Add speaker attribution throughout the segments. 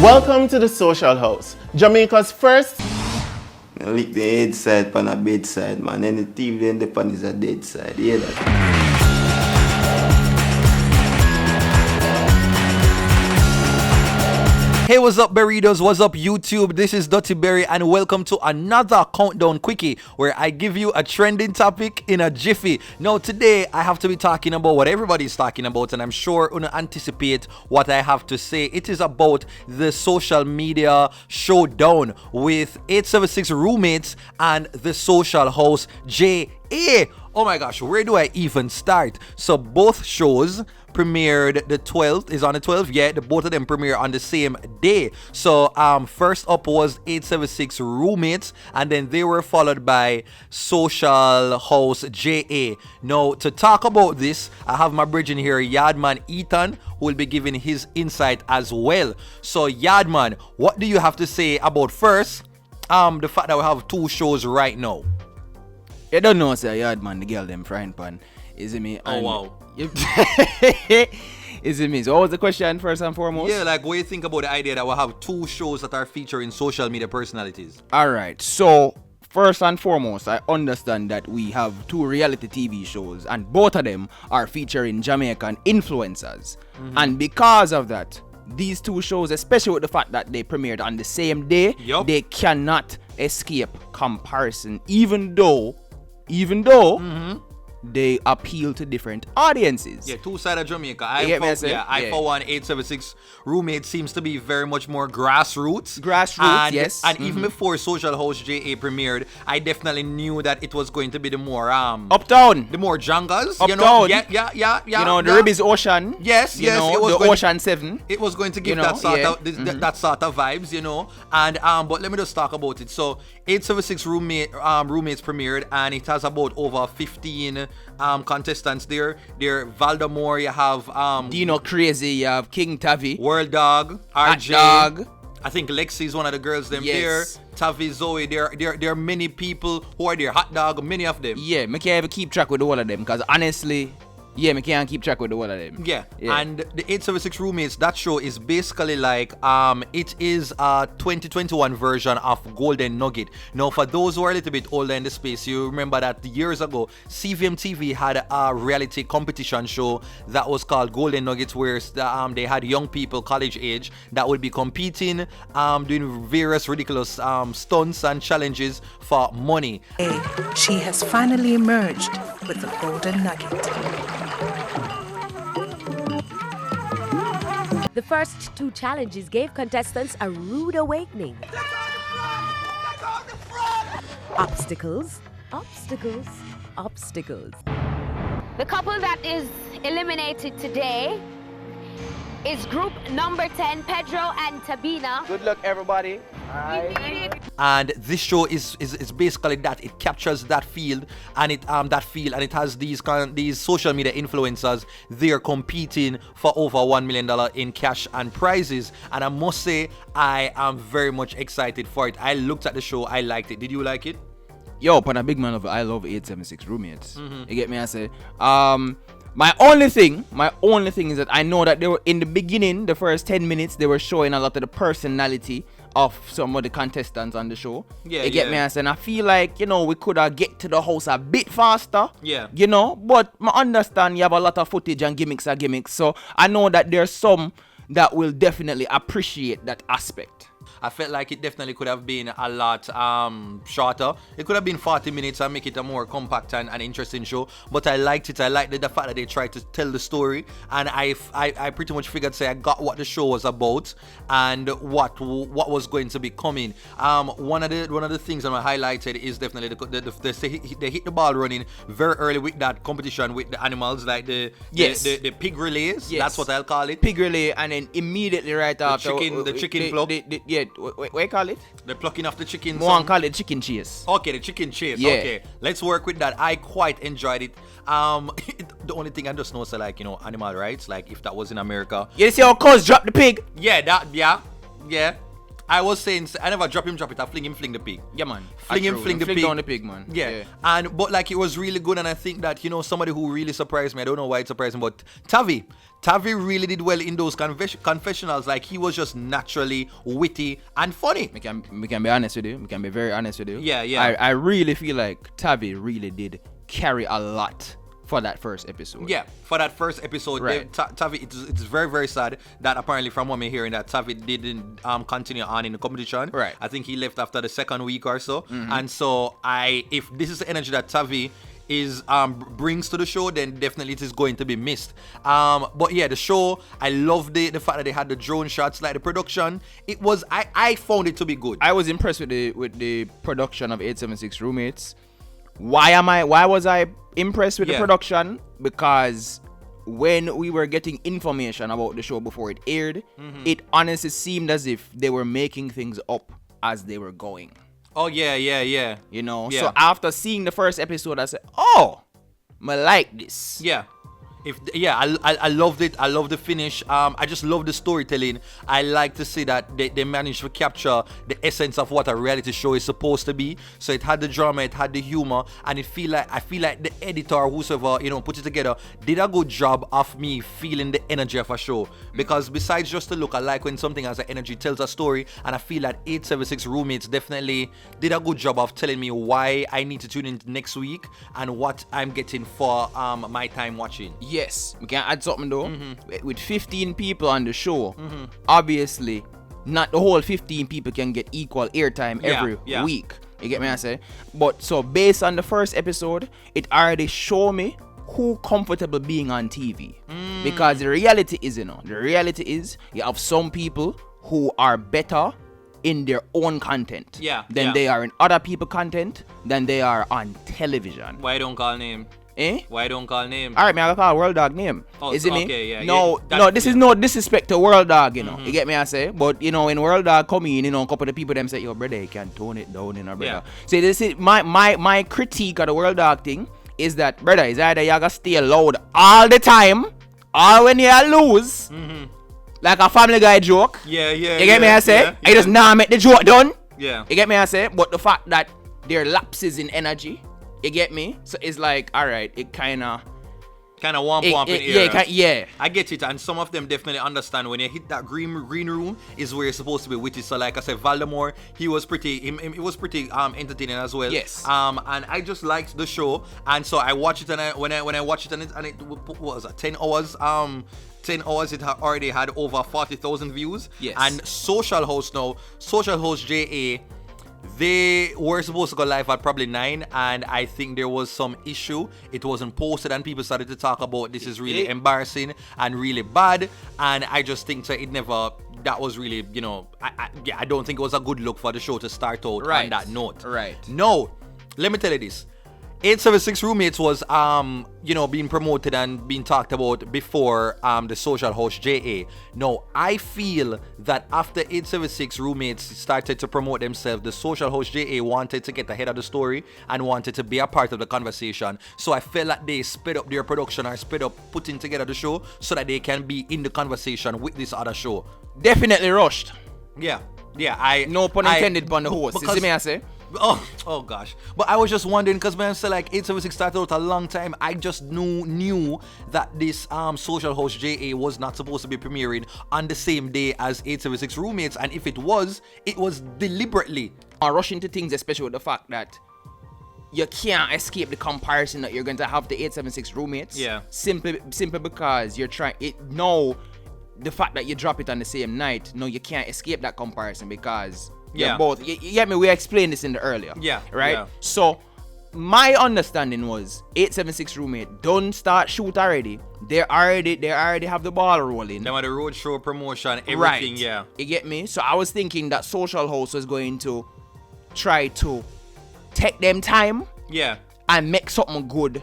Speaker 1: Welcome to the Social House, Jamaica's first.
Speaker 2: I lick the head side pan a bed side, man. Any TV in the pan is a dead side. You hear that?
Speaker 3: Hey, what's up, Burritos? What's up, YouTube? This is Duttyberry, and welcome to another Countdown Quickie, where I give you a trending topic in a jiffy. Now, today, I have to be talking about what everybody's talking about, and I'm sure you're gonna anticipate what I have to say. It is about the social media showdown with 876 roommates and the social host J.A. Oh my gosh, where do I even start? So both shows premiered the 12th, is on the 12th, yeah, both of them premiere on the same day. So first up was 876 roommates, and then they were followed by social host JA. Now, to talk about this, I have my bridge in here, Yardman Ethan, who will be giving his insight as well. So Yardman, what do you have to say about first the fact that we have two shows right now?
Speaker 4: You don't know, sir, Yardman, the girl them frying pan. Is it me?
Speaker 3: Oh, wow.
Speaker 4: Is it me? So what was the question first and foremost?
Speaker 3: Yeah, like what do you think about the idea that we'll have two shows that are featuring social media personalities?
Speaker 4: Alright, so first and foremost, I understand that we have two reality TV shows and both of them are featuring Jamaican influencers. And because of that, these two shows, especially with the fact that they premiered on the same day, they cannot escape comparison, even though they appeal to different audiences.
Speaker 3: Yeah, two sides of Jamaica. I for one, 876 roommate seems to be very much more grassroots.
Speaker 4: And, yes.
Speaker 3: And even before Social House JA premiered, I definitely knew that it was going to be the more
Speaker 4: uptown,
Speaker 3: the more jangas.
Speaker 4: Uptown.
Speaker 3: You know, yeah.
Speaker 4: You know, the Ribby's Ocean.
Speaker 3: Yes,
Speaker 4: you know, it was the Ocean 7.
Speaker 3: It was going to give that sort of that sort of vibes, you know. And but let me just talk about it. So 876 roommates premiered, and it has about over 15 contestants there. There Valdemore, you have
Speaker 4: Dino Crazy, you have King Tavi,
Speaker 3: World Dog, RJ
Speaker 4: Dog.
Speaker 3: I think Lexi is one of the girls them there.
Speaker 4: Yes.
Speaker 3: Tavi, Zoe, there are many people who are there. Hot Dog, many of them.
Speaker 4: Yeah, me can't even keep track with all of them because honestly, yeah, me can't keep track with all of them.
Speaker 3: Yeah. And the 876 roommates, that show is basically like it is a 2021 version of Golden Nugget. Now, for those who are a little bit older in the space, you remember that years ago, CVM TV had a reality competition show that was called Golden Nuggets, where they had young people, college age, that would be competing, doing various ridiculous stunts and challenges for money.
Speaker 5: She has finally emerged with the Golden Nugget.
Speaker 6: The first two challenges gave contestants a rude awakening. Obstacles, obstacles, obstacles.
Speaker 7: The couple that is eliminated today is group number 10, Pedro and Tabina.
Speaker 4: Good luck, everybody.
Speaker 3: And this show is basically that. It captures that field and it has these social media influencers. They're competing for over $1 million in cash and prizes, and I must say I am very much excited for it. I looked at the show, I liked it. Did you like it?
Speaker 4: Yo, upon a big man of it, I love 876 roommates. You get me? I say my only thing is that I know that they were in the beginning, the first 10 minutes, they were showing a lot of the personality of some of the contestants on the show.
Speaker 3: Yeah,
Speaker 4: you get me? And I feel like, you know, we could have get to the house a bit faster.
Speaker 3: Yeah.
Speaker 4: You know, but I understand you have a lot of footage and gimmicks. So I know that there's some that will definitely appreciate that aspect.
Speaker 3: I felt like it definitely could have been a lot shorter. It could have been 40 minutes and make it a more compact and interesting show. But I liked it. I liked the fact that they tried to tell the story. And I pretty much figured, I got what the show was about and what was going to be coming. One of the things that I highlighted is definitely they hit the ball running very early with that competition with the animals, like the pig relays.
Speaker 4: Yes.
Speaker 3: That's what I'll call it.
Speaker 4: Pig relay, and then immediately right after
Speaker 3: the chicken plug.
Speaker 4: What you call it?
Speaker 3: The plucking of the chicken.
Speaker 4: One call it chicken chase.
Speaker 3: Okay, the chicken chase.
Speaker 4: Yeah.
Speaker 3: Okay, let's work with that. I quite enjoyed it. The only thing I just know is animal rights. Like if that was in America.
Speaker 4: You see how cuz drop the pig?
Speaker 3: Yeah, I was saying, I never drop it, I fling the pig.
Speaker 4: Yeah, man.
Speaker 3: Fling the pig.
Speaker 4: Down the pig, man.
Speaker 3: Yeah. But like it was really good, and I think that, somebody who really surprised me, I don't know why it surprised me, but Tavi really did well in those confessionals. Like, he was just naturally witty and funny.
Speaker 4: We can be honest with you. We can be very honest with you.
Speaker 3: Yeah.
Speaker 4: I really feel like Tavi really did carry a lot for that first episode.
Speaker 3: Yeah, for that first episode,
Speaker 4: right.
Speaker 3: Tavi, it's very, very sad that apparently from what I'm hearing that Tavi didn't continue on in the competition.
Speaker 4: Right.
Speaker 3: I think he left after the second week or so. And so if this is the energy that Tavi is brings to the show, then definitely it is going to be missed. But yeah, the show, I love the fact that they had the drone shots, like the production. It was I found it to be good.
Speaker 4: I was impressed with the production of 876 Roommates. Why was I impressed with the production? Because when we were getting information about the show before it aired, it honestly seemed as if they were making things up as they were going.
Speaker 3: Oh yeah.
Speaker 4: So after seeing the first episode, I said, oh, I like this.
Speaker 3: Yeah. I loved it. I love the finish. I just love the storytelling. I like to see that they managed to capture the essence of what a reality show is supposed to be. So it had the drama, it had the humor, and I feel like the editor or whoever put it together did a good job of me feeling the energy of a show. Because besides just the look, I like when something has an energy, tells a story, and I feel that 876 Roommates definitely did a good job of telling me why I need to tune in next week and what I'm getting for my time watching.
Speaker 4: Yes, we can add something though. With 15 people on the show, obviously, not the whole 15 people can get equal airtime every week. You get me, I say? But so based on the first episode, it already showed me who comfortable being on TV. Because the reality is, you have some people who are better in their own content than they are in other people's content, than they are on television.
Speaker 3: Why don't call name? Why don't call name?
Speaker 4: Alright, man, I call World Dog name.
Speaker 3: Oh,
Speaker 4: is it me?
Speaker 3: okay, yeah.
Speaker 4: No, this is no disrespect to World Dog, You get me, I say? But, when World Dog come in, a couple of the people them say, yo, brother, you can tone it down, brother.
Speaker 3: Yeah.
Speaker 4: So this is my critique of the World Dog thing is that, brother, is either you gotta stay loud all the time, or when you lose, like a Family Guy joke.
Speaker 3: Yeah.
Speaker 4: You get me, I say?
Speaker 3: Yeah.
Speaker 4: You just now make the joke done.
Speaker 3: Yeah.
Speaker 4: You get me, I say? But the fact that there are lapses in energy, you get me? So it's like, alright, it kind of
Speaker 3: womp in here.
Speaker 4: Yeah.
Speaker 3: I get it, and some of them definitely understand when you hit that green room is where you're supposed to be witty. So like I said, Voldemort, he was pretty entertaining as well.
Speaker 4: Yes.
Speaker 3: And I just liked the show, and so I watched it, and when I watched it, and it what was it, 10 hours. 10 hours, it already had over 40,000 views.
Speaker 4: Yes.
Speaker 3: And Social Host JA. They were supposed to go live at probably 9, and I think there was some issue. It wasn't posted, and people started to talk about this is really embarrassing and really bad. And I just think that was really, I don't think it was a good look for the show to start out on that note.
Speaker 4: Right.
Speaker 3: No, let me tell you this. 876 Roommates was being promoted and being talked about before the Social Host JA. No, I feel that after 876 Roommates started to promote themselves, the Social Host JA wanted to get ahead of the story and wanted to be a part of the conversation. So I felt like they sped up their production or sped up putting together the show so that they can be in the conversation with this other show.
Speaker 4: Definitely rushed.
Speaker 3: Yeah.
Speaker 4: No pun intended upon the host. You see me, I say?
Speaker 3: Oh gosh. But I was just wondering, because man, so like 876 started out a long time. I just knew that this Social Host JA was not supposed to be premiering on the same day as 876 Roommates, and if it was deliberately.
Speaker 4: I rush into things, especially with the fact that you can't escape the comparison that you're going to have the 876 Roommates.
Speaker 3: Yeah.
Speaker 4: Simply because you're trying it. No, the fact that you drop it on the same night. No, you can't escape that comparison because. Yeah, both. You get me? We explained this in the earlier.
Speaker 3: Yeah.
Speaker 4: Right?
Speaker 3: Yeah.
Speaker 4: So, my understanding was 876 Roommate don't start shoot already. They already have the ball rolling.
Speaker 3: Them are the road show promotion, everything,
Speaker 4: right.
Speaker 3: Yeah.
Speaker 4: You get me? So, I was thinking that Social Host was going to try to take them time.
Speaker 3: Yeah.
Speaker 4: And make something good.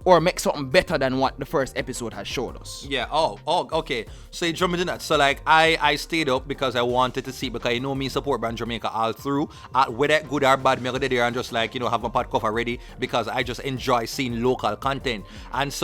Speaker 4: Or make something better than what the first episode has showed us.
Speaker 3: Yeah. Oh, okay. So you jumped into that. So like I stayed up because I wanted to see, because me support Brand Jamaica all through. Whether good or bad, me go there and just like, have my pod cover ready, because I just enjoy seeing local content. And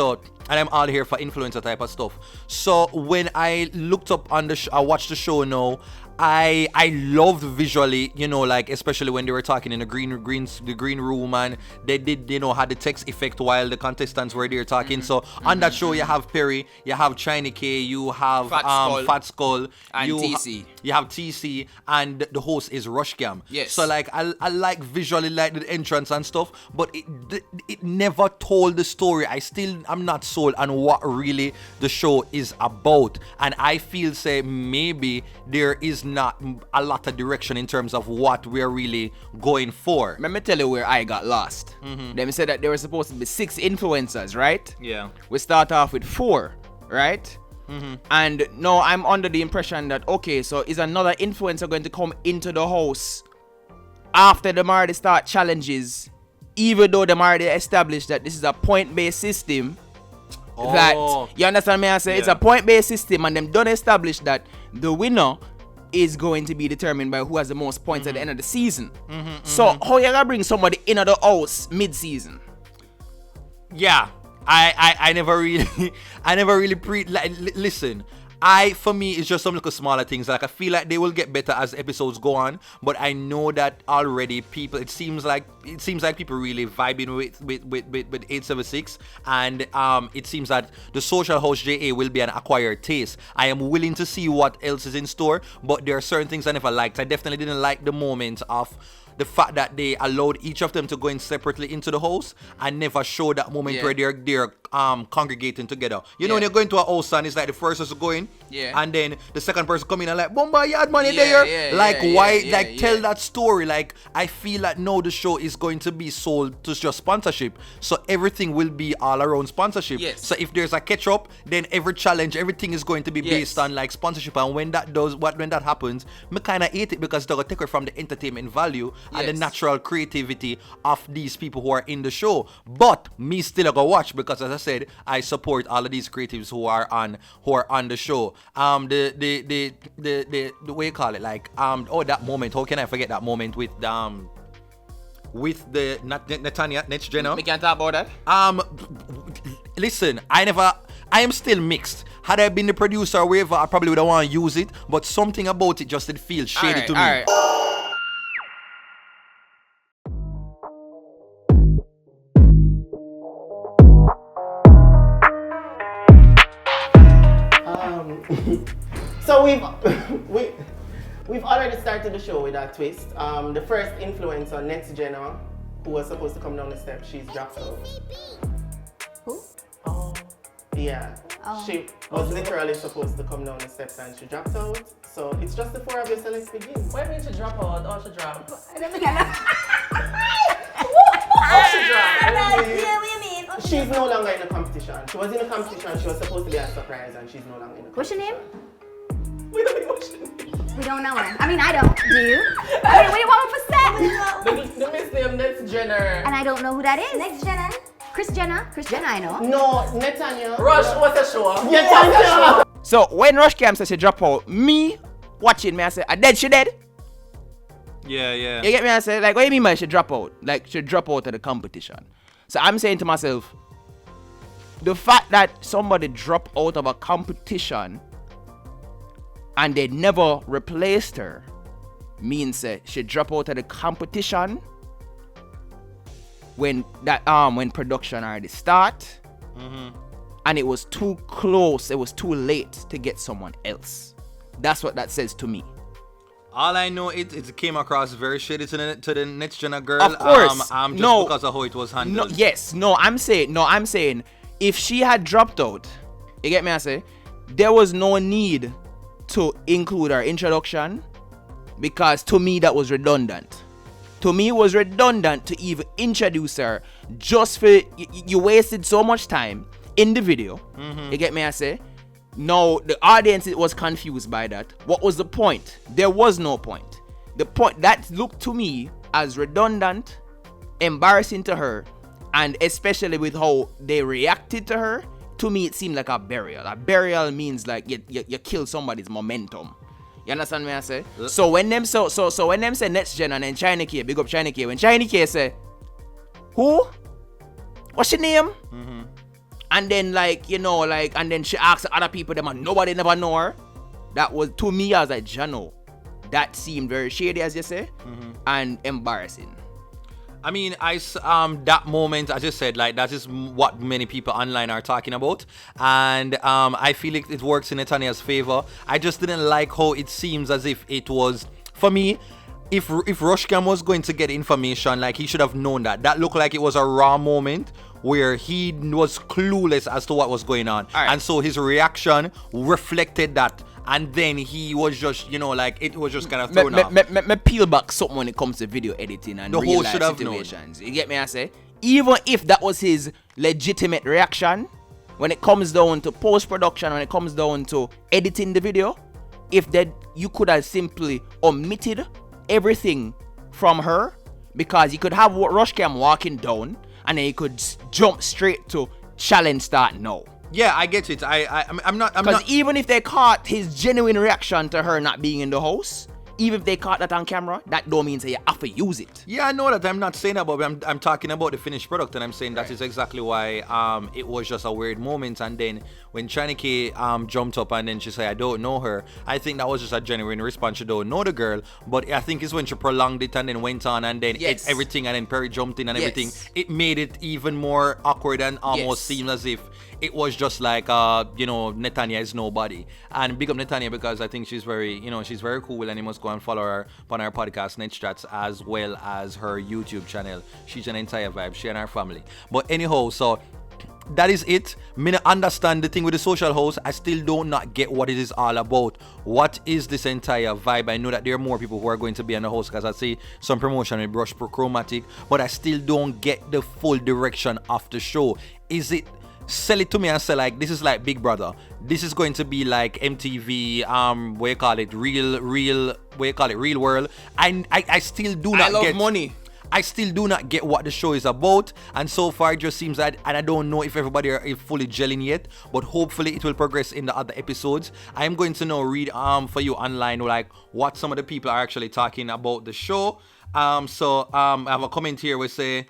Speaker 3: I'm all here for influencer type of stuff. So when I looked up on I watched the show now, I loved visually, you know, like especially when they were talking in the green room, and they did, you know, had the text effect while the contestants were there talking. So on that show, you have Perry, you have China K, you have Fat Skull,
Speaker 4: and
Speaker 3: you
Speaker 4: TC.
Speaker 3: You have TC, and the host is Rushcam.
Speaker 4: Yes.
Speaker 3: So like I like visually like the entrance and stuff, but it never told the story. I'm not sold on what really the show is about, and I feel say maybe there is not a lot of direction in terms of what we're really going for.
Speaker 4: Let me tell you where I got lost. Them said that there were supposed to be 6 influencers, right?
Speaker 3: Yeah.
Speaker 4: We start off with 4, right? And now I'm under the impression that, okay, so is another influencer going to come into the house after them already start challenges, even though them already established that this is a point-based system? That, you understand me? I say it's a point-based system, and them don't establish that the winner is going to be determined by who has the most points at the end of the season. So how you gonna bring somebody into the house mid-season?
Speaker 3: Yeah, I never really listen. For me, it's just some little smaller things. Like I feel like they will get better as episodes go on, but I know that already people. It seems like people really vibing with 876, and it seems that the social host JA will be an acquired taste. I am willing to see what else is in store, but there are certain things I never liked. I definitely didn't like the moment of the fact that they allowed each of them to go in separately into the house and never show that moment where they're congregating together. You know, when you're going to a house and it's like the first person going, and then the second person come in and like, Bomba, you had money there. Tell that story. Like, I feel like now the show is going to be sold to just sponsorship. So everything will be all around sponsorship.
Speaker 4: Yes.
Speaker 3: So if there's a catch up, then every challenge, everything is going to be based on like sponsorship. And when that happens, me kind of hate it because they're going to take away from the entertainment value and the natural creativity of these people who are in the show. But me still gonna watch because, as I said, I support all of these creatives who are on the show. The way you call it, like that moment. How can I forget that moment with the Netanya next Jenna?
Speaker 4: We can't talk about that.
Speaker 3: Listen, I am still mixed. Had I been the producer or whatever, I probably would have want to use it, but something about it just did feel shady to me.
Speaker 4: Alright.
Speaker 1: So we've already started the show with that twist. The first influencer, Next Jenna, who was supposed to come down the steps, she's dropped out.
Speaker 8: Who?
Speaker 1: Oh. Yeah.
Speaker 8: Oh.
Speaker 1: She was literally supposed to come down the steps and she dropped out. So it's just the 4 of you, so let's begin.
Speaker 9: What do you mean she drop out? Oh, she dropped.
Speaker 8: I don't think I know.
Speaker 1: Oh, she dropped.
Speaker 8: What do you mean?
Speaker 1: She's no longer in the competition. She was in the competition, she was supposed to be a surprise, and she's no longer in the
Speaker 8: What's your name?
Speaker 1: We don't know what's your name.
Speaker 8: We don't know her. I mean, I don't. Do you? I mean, what do you want me to say?
Speaker 1: The Miss name, Next Jenner.
Speaker 8: And I don't know who that is. Next Jenna? Chris Jenner? Chris Jenner, I know.
Speaker 1: No, Netanya.
Speaker 9: Rush, what's the show?
Speaker 1: Netanya.
Speaker 4: So when Rush Cam says she drop out, me watching me, I say, I dead, she dead.
Speaker 3: Yeah.
Speaker 4: You get me? I say, like, what do you mean by she drop out? Like, she drop out of the competition. So I'm saying to myself, the fact that somebody drop out of a competition and they never replaced her means that she drop out of the competition when production already start, and it was too close, it was too late to get someone else. That's what that says to me.
Speaker 3: All I know it came across very shady to the Next Jenna girl.
Speaker 4: Of course,
Speaker 3: because of how it was handled.
Speaker 4: I'm saying if she had dropped out, you get me? I say there was no need to include her introduction because to me that was redundant. To me, it was redundant to even introduce her just for you wasted so much time in the video. You get me? I say. No, the audience was confused by that. What was the point? There was no point. The point that looked to me as redundant, embarrassing to her, and especially with how they reacted to her. To me, it seemed like a burial. A burial means like you kill somebody's momentum. You understand me? I say. So when them say Next Gen and then China K, big up China K. When China K say, who? What's your name? And then and then she asks other people them and nobody never know her. That was, to me, I was like, Jano, that seemed very shady, as you say, and embarrassing.
Speaker 3: I mean, that moment, as I said, like that is what many people online are talking about, and I feel like it works in Netanya's favor. I just didn't like how it seems as if it was, for me, if Roshkam was going to get information, like he should have known that. That looked like it was a raw moment where he was clueless as to what was going on, and so his reaction reflected that. And then he was just, like it was just kind of thrown off.
Speaker 4: Me peel back something when it comes to video editing and
Speaker 3: the
Speaker 4: real
Speaker 3: whole
Speaker 4: life
Speaker 3: should have
Speaker 4: situations.
Speaker 3: known.
Speaker 4: You get me? I say, even if that was his legitimate reaction, when it comes down to post production, when it comes down to editing the video, if that you could have simply omitted everything from her, because you could have Rushcam walking down and then you could jump straight to challenge start now.
Speaker 3: Yeah, I get it. I'm not.
Speaker 4: Because even if they caught his genuine reaction to her not being in the house, even if they caught that on camera, that don't mean that you have to use it.
Speaker 3: Yeah, I know that. I'm not saying that, but I'm talking about the finished product, and I'm saying that is exactly why it was just a weird moment. And then when Chanike jumped up and then she said, I don't know her, I think that was just a genuine response. She don't know the girl, but I think it's when she prolonged it and then went on and then everything, and then Perry jumped in and everything. It made it even more awkward and almost seemed as if it was just like, Netanya is nobody. And big up Netanya, because I think she's very, she's very cool, and you must go and follow her on our podcast, Net Chats, as well as her YouTube channel. She's an entire vibe, she and her family. But anyhow, so that is it. Me not understand the thing with the social host. I still do not get what it is all about. What is this entire vibe? I know that there are more people who are going to be on the host, because I see some promotion with Brush Pro Chromatic, but I still don't get the full direction of the show. Is it sell it to me and say like this is like Big Brother, this is going to be like MTV, real world? I still do not get
Speaker 4: money.
Speaker 3: I still do not get what the show is about, and so far it just seems that, and I don't know if everybody are fully gelling yet, but hopefully it will progress in the other episodes. I am going to now read for you online like what some of the people are actually talking about the show. I have a comment here which say,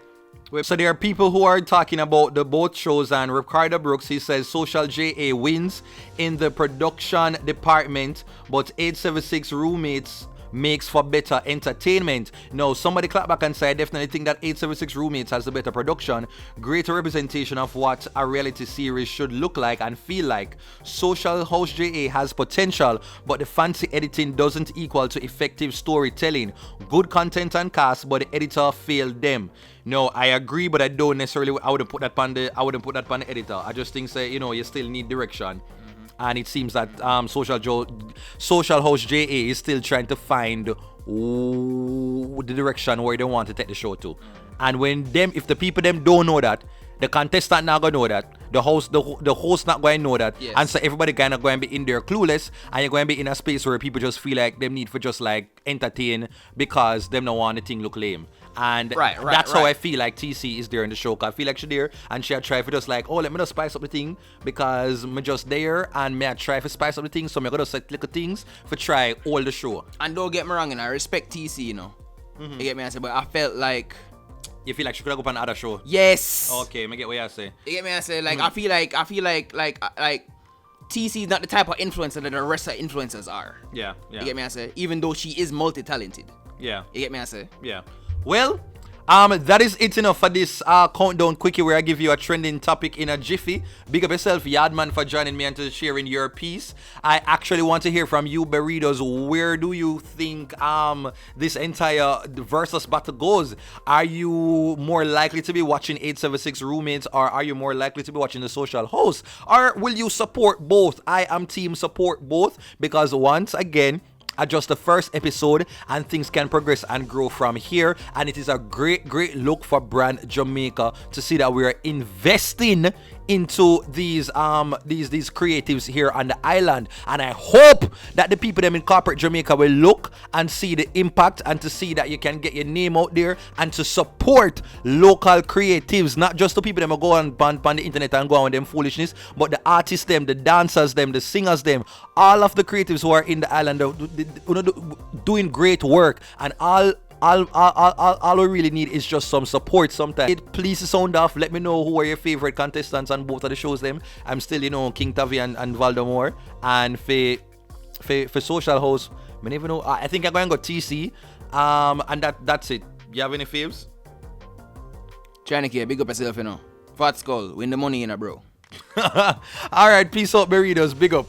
Speaker 3: so there are people who are talking about the both shows, and Ricardo Brooks, he says Social JA wins in the production department, but 876 roommates makes for better entertainment. No, somebody clap back and say, I definitely think that 876 roommates has a better production, greater representation of what a reality series should look like and feel like. Social House JA has potential, but the fancy editing doesn't equal to effective storytelling. Good content and cast, but the editor failed them. No, I agree, but I don't necessarily. I wouldn't put that on the editor. I just think you still need direction. And it seems that Social House JA is still trying to find the direction where they want to take the show to. And if the people don't know that, the contestant not gonna know that, the host not going to know that, and so everybody kind of going to be in there clueless, and you're going to be in a space where people just feel like they need for just like entertain because them don't want the thing look lame. And that's how I feel like TC is there in the show. Cause I feel like she's there and she try for just like, let me just spice up the thing because I'm just there and me I try to spice up the thing, so I'm gonna set little things for try all the show.
Speaker 4: And don't get me wrong, and I respect TC, You get me? I say, but I felt like
Speaker 3: you feel like she could have go on another show.
Speaker 4: Yes.
Speaker 3: Okay, me get what you say.
Speaker 4: You get me? I say like I feel like TC is not the type of influencer that the rest of influencers are.
Speaker 3: Yeah.
Speaker 4: You get me? I say, even though she is multi-talented.
Speaker 3: Yeah.
Speaker 4: You get me? I say.
Speaker 3: Yeah. Well, that is it enough for this countdown quickie where I give you a trending topic in a jiffy. Big up yourself, Yardman, for joining me and to sharing your piece. I actually want to hear from you, Burritos. Where do you think this entire versus battle goes? Are you more likely to be watching 876 Roommates, or are you more likely to be watching the Social Host? Or will you support both? I am team support both, because once again, just the first episode and things can progress and grow from here, and it is a great look for brand Jamaica to see that we are investing into these creatives here on the island, and I hope that the people them in corporate Jamaica will look and see the impact and to see that you can get your name out there and to support local creatives, not just the people them go on the internet and go on with them foolishness, but the artists them, the dancers them, the singers them, all of the creatives who are in the island doing great work, and all we really need is just some support sometimes. Please sound off. Let me know who are your favorite contestants on both of the shows them. I'm still, King Tavi and Valdemore. And for Social Host, I never know. I think I'm going to go TC. And that's it. You have any faves?
Speaker 4: Chanike, big up yourself, you know. Fat Skull, win the money, bro.
Speaker 3: All right, peace out, burritos. Big up.